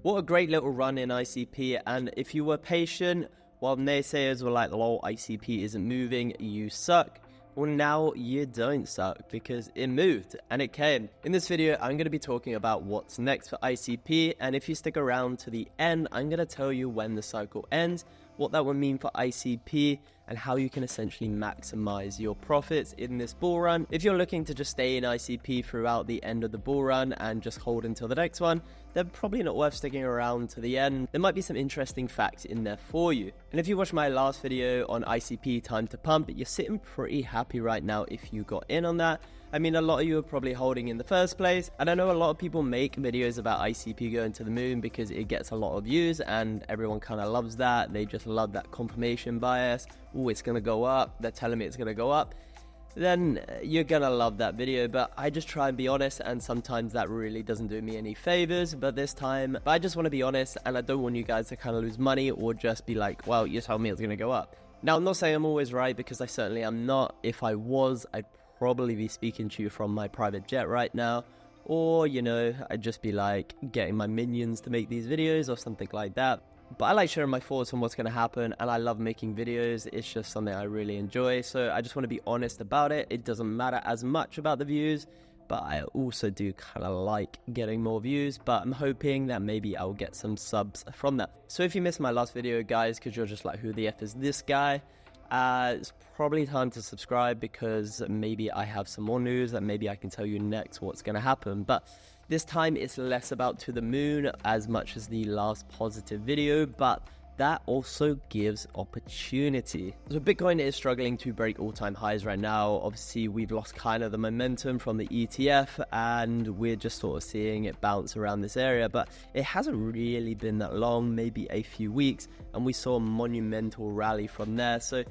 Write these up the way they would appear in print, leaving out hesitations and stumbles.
What a great little run in ICP, and if you were patient while naysayers were like, lol, ICP isn't moving, you suck. Well, now you don't suck because it moved and it came. In this video, I'm going to be talking about what's next for ICP, and if you stick around to the end, I'm going to tell you when the cycle ends, what that would mean for ICP, and how you can essentially maximize your profits in this bull run. If you're looking to just stay in ICP throughout the end of the bull run and just hold until the next one, then probably not worth sticking around to the end. There might be some interesting facts in there for you. And if you watched my last video on ICP time to pump, you're sitting pretty happy right now if you got in on that. I mean, a lot of you are probably holding in the first place, and I know a lot of people make videos about ICP going to the moon because it gets a lot of views and everyone kind of loves that. They just love that confirmation bias. Oh, it's gonna go up, they're telling me it's gonna go up. Then you're gonna love that video, but I just try and be honest, and sometimes that really doesn't do me any favors. But this time, I just want to be honest, and I don't want you guys to kind of lose money or just be like, well, you told me it's gonna go up. Now, I'm not saying I'm always right, because I certainly am not. If I was, I'd probably be speaking to you from my private jet right now, or, you know, I'd just be like getting my minions to make these videos or something like that. But I like sharing my thoughts on what's going to happen, and I love making videos. It's just something I really enjoy, so I just want to be honest about it. It doesn't matter as much about the views, but I also do kind of like getting more views, but I'm hoping that maybe I'll get some subs from that. So if you missed my last video, guys, because you're just like, who the F is this guy? It's probably time to subscribe, because maybe I have some more news and maybe I can tell you next what's going to happen. But this time it's less about to the moon as much as the last positive video, but that also gives opportunity. So Bitcoin is struggling to break all-time highs right now. Obviously, we've lost kind of the momentum from the ETF, and we're just sort of seeing it bounce around this area, but it hasn't really been that long, maybe a few weeks, and we saw a monumental rally from there. So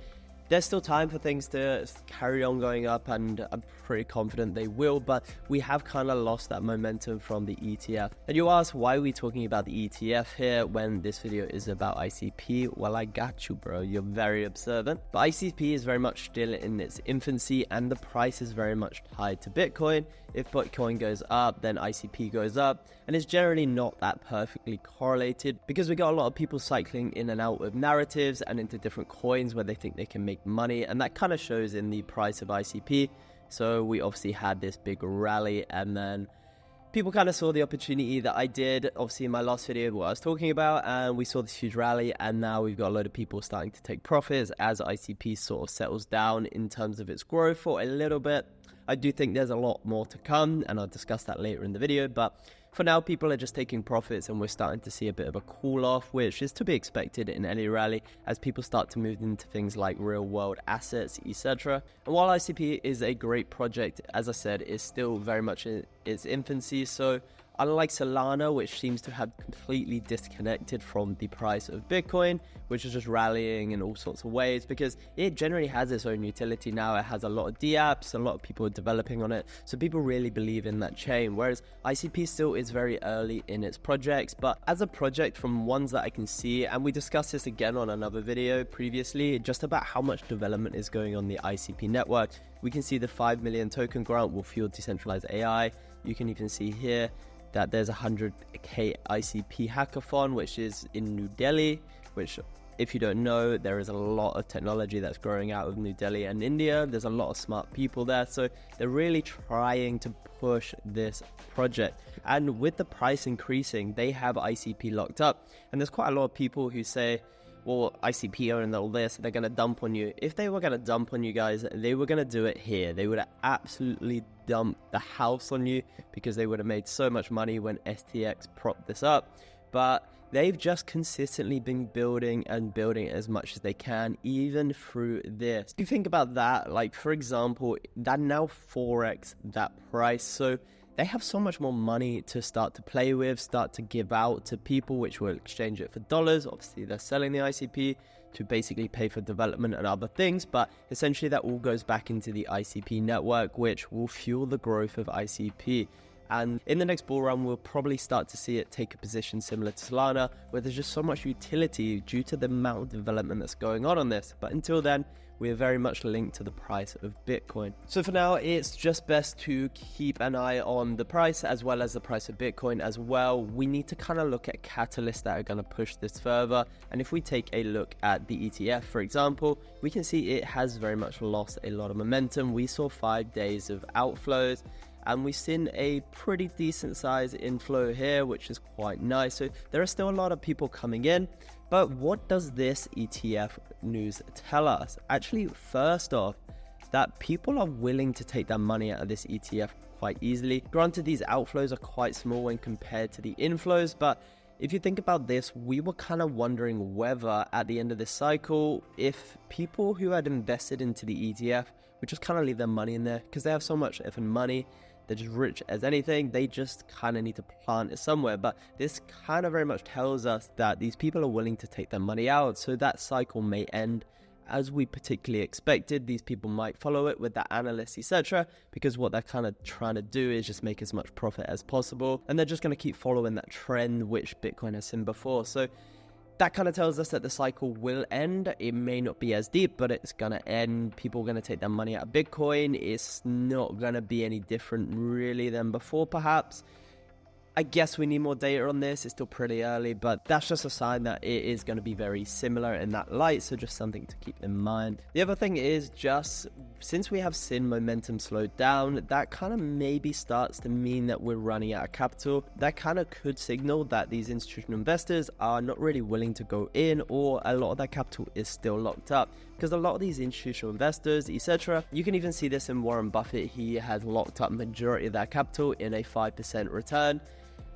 there's still time for things to carry on going up, and I'm pretty confident they will, but we have kind of lost that momentum from the ETF. And you ask, why are we talking about the ETF here when this video is about ICP? Well, I got you, bro. You're very observant. But ICP is very much still in its infancy, and the price is very much tied to Bitcoin. If Bitcoin goes up, then ICP goes up, and it's generally not that perfectly correlated, because we got a lot of people cycling in and out of narratives and into different coins where they think they can make money, and that kind of shows in the price of ICP. So we obviously had this big rally, and then people kind of saw the opportunity that I did, obviously in my last video, what I was talking about, and we saw this huge rally, and now we've got a load of people starting to take profits as ICP sort of settles down in terms of its growth for a little bit. I do think there's a lot more to come, and I'll discuss that later in the video, but for now, people are just taking profits, and we're starting to see a bit of a cool off, which is to be expected in any rally as people start to move into things like real world assets, etc. And while ICP is a great project, as I said, it's still very much in its infancy. So unlike Solana, which seems to have completely disconnected from the price of Bitcoin, which is just rallying in all sorts of ways, because it generally has its own utility now. It has a lot of dApps, a lot of people are developing on it, so people really believe in that chain, whereas ICP still is very early in its projects. But as a project, from ones that I can see, and we discussed this again on another video previously, just about how much development is going on the ICP network, we can see the 5 million token grant will fuel decentralized AI. You can even see here that there's a 100k ICP hackathon, which is in New Delhi, which, if you don't know, there is a lot of technology that's growing out of New Delhi and India. There's a lot of smart people there, so they're really trying to push this project. And with the price increasing, they have ICP locked up, and there's quite a lot of people who say, well, ICP and all this, they're going to dump on you. If they were going to dump on you guys, they were going to do it here. They would have absolutely dumped the house on you, because they would have made so much money when STX propped this up. But they've just consistently been building and building as much as they can, even through this. If you think about that, like, for example, that now 4x that price. So they have so much more money to start to play with, start to give out to people, which will exchange it for dollars. Obviously, they're selling the ICP to basically pay for development and other things, but essentially that all goes back into the ICP network, which will fuel the growth of ICP. And in the next bull run, we'll probably start to see it take a position similar to Solana, where there's just so much utility due to the amount of development that's going on this. But until then, we are very much linked to the price of Bitcoin. So for now, it's just best to keep an eye on the price as well as the price of Bitcoin as well. We need to kind of look at catalysts that are going to push this further. And if we take a look at the ETF, for example, we can see it has very much lost a lot of momentum. We saw 5 days of outflows, and we've seen a pretty decent size inflow here, which is quite nice. So there are still a lot of people coming in, but what does this ETF news tell us? Actually, first off, that people are willing to take their money out of this ETF quite easily. Granted, these outflows are quite small when compared to the inflows, but if you think about this, we were kind of wondering whether at the end of this cycle, if people who had invested into the ETF would just kind of leave their money in there because they have so much effing money. They're just rich as anything. They just kind of need to plant it somewhere. But this kind of very much tells us that these people are willing to take their money out. So that cycle may end as we particularly expected. These people might follow it with the analysts, etc. because what they're kind of trying to do is just make as much profit as possible. And they're just going to keep following that trend which Bitcoin has seen before. So that kind of tells us that the cycle will end. It may not be as deep, but it's going to end. People are going to take their money out of Bitcoin. It's not going to be any different really than before, perhaps. I guess we need more data on this. It's still pretty early, but that's just a sign that it is going to be very similar in that light. So just something to keep in mind. The other thing is just since we have seen momentum slow down, that kind of maybe starts to mean that we're running out of capital. That kind of could signal that these institutional investors are not really willing to go in, or a lot of that capital is still locked up. Because a lot of these institutional investors, etc., you can even see this in Warren Buffett. He has locked up majority of that capital in a 5% return,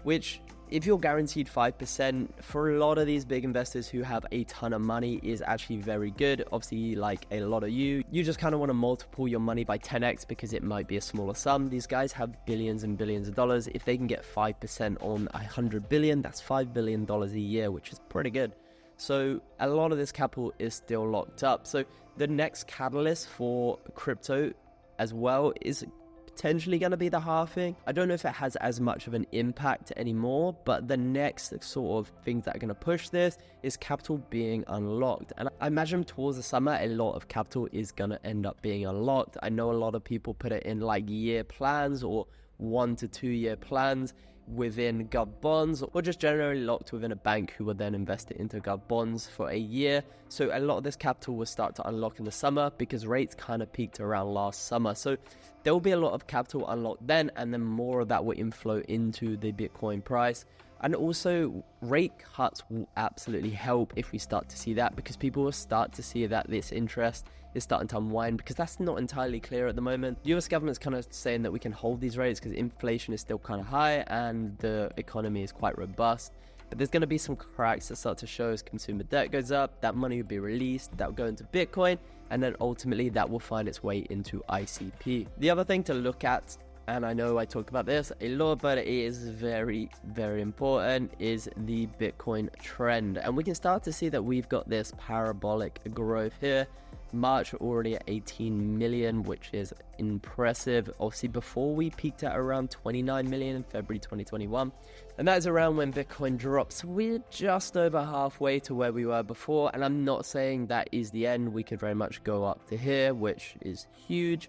which if you're guaranteed 5% for a lot of these big investors who have a ton of money is actually very good. Obviously, like a lot of you just kind of want to multiple your money by 10x because it might be a smaller sum. These guys have billions and billions of dollars. If they can get 5% on 100 billion, that's $5 billion a year, which is pretty good. So a lot of this capital is still locked up. So the next catalyst for crypto as well is potentially going to be the halving. I don't know if it has as much of an impact anymore, but the next sort of things that are going to push this is capital being unlocked. And I imagine towards the summer, a lot of capital is going to end up being unlocked. I know a lot of people put it in like year plans or 1 to 2 year plans within gov bonds, or just generally locked within a bank who will then invest it into gov bonds for a year. So a lot of this capital will start to unlock in the summer because rates kind of peaked around last summer. So there will be a lot of capital unlocked then, and then more of that will inflow into the Bitcoin price. And also rate cuts will absolutely help if we start to see that, because people will start to see that this interest is starting to unwind, because that's not entirely clear at the moment. The US government's kind of saying that we can hold these rates because inflation is still kind of high and the economy is quite robust. But there's going to be some cracks that start to show as consumer debt goes up, that money will be released, that will go into Bitcoin, and then ultimately that will find its way into ICP. The other thing to look at, and I know I talk about this a lot, but it is very, very important, is the Bitcoin trend. And we can start to see that we've got this parabolic growth here. March already at 18 million, which is impressive. Obviously, before we peaked at around 29 million in February 2021. And that is around when Bitcoin dropped. So we're just over halfway to where we were before. And I'm not saying that is the end. We could very much go up to here, which is huge.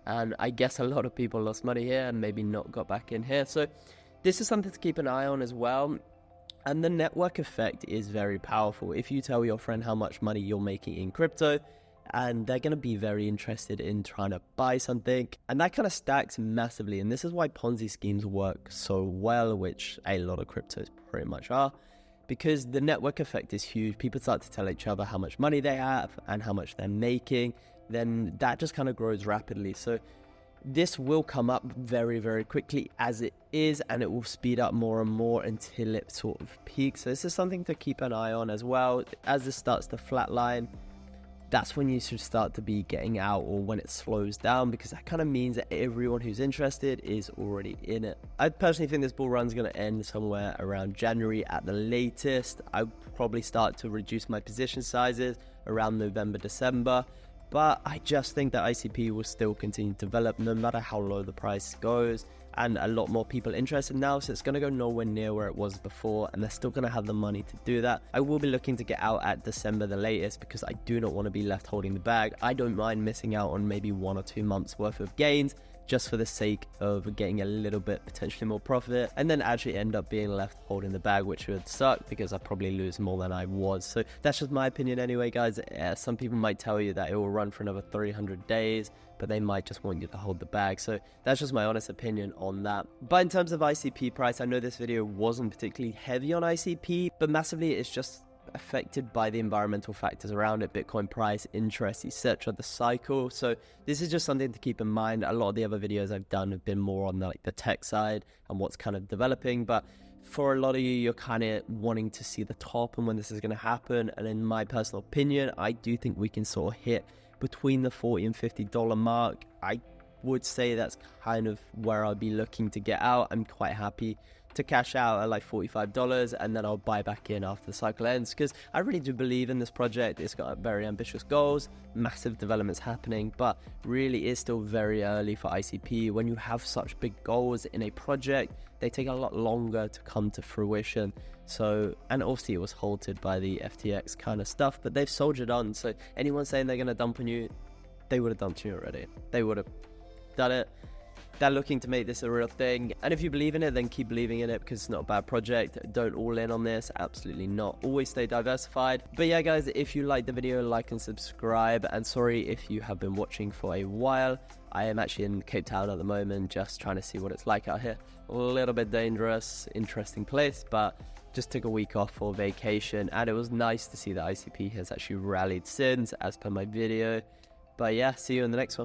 And I guess a lot of people lost money here and maybe not got back in here. So this is something to keep an eye on as well. And the network effect is very powerful. If you tell your friend how much money you're making in crypto, and they're going to be very interested in trying to buy something, and that kind of stacks massively. And this is why Ponzi schemes work so well, which a lot of cryptos pretty much are, because the network effect is huge. People start to tell each other how much money they have and how much they're making, then that just kind of grows rapidly. So this will come up very, very quickly as it is, and it will speed up more and more until it sort of peaks. So this is something to keep an eye on as well. As this starts to flatline, that's when you should start to be getting out, or when it slows down, because that kind of means that everyone who's interested is already in it. I personally think this bull run's going to end somewhere around January at the latest. I'll probably start to reduce my position sizes around November, December. But I just think that ICP will still continue to develop no matter how low the price goes. and a lot more people interested now, so it's going to go nowhere near where it was before, and they're still going to have the money to do that. I will be looking to get out at December the latest, because I do not want to be left holding the bag. I don't mind missing out on maybe 1 or 2 months worth of gains just for the sake of getting a little bit potentially more profit, and then actually end up being left holding the bag, which would suck because I probably lose more than I was. So that's just my opinion anyway, guys. Some people might tell you that it will run for another 300 days, but they might just want you to hold the bag. So that's just my honest opinion on that. But in terms of ICP price, I know this video wasn't particularly heavy on ICP, but massively it's just affected by the environmental factors around it, Bitcoin price, interest, etc., the cycle. So this is just something to keep in mind. A lot of the other videos I've done have been more on the tech side and what's kind of developing, but for a lot of you, you're kind of wanting to see the top and when this is going to happen. And in my personal opinion, I do think we can sort of hit between the $40 and $50 mark. I would say that's kind of where I'll be looking to get out. I'm quite happy to cash out at like $45, and then I'll buy back in after the cycle ends, because I really do believe in this project. It's got very ambitious goals, massive developments happening, but really is still very early for ICP. When you have such big goals in a project, they take a lot longer to come to fruition. So, and obviously it was halted by the FTX kind of stuff, but they've soldiered on. So anyone saying they're going to dump on you, they would have dumped you already. They would have done it. They're looking to make this a real thing, and if you believe in it, then keep believing in it, because it's not a bad project. Don't all in on this, absolutely not. Always stay diversified. But yeah, guys, if you liked the video, like and subscribe. And sorry if you have been watching for a while. I am actually in Cape Town at the moment, just trying to see what it's like out here. A little bit dangerous, interesting place, but just took a week off for vacation, and it was nice to see that ICP has actually rallied since, as per my video. But yeah, see you in the next one.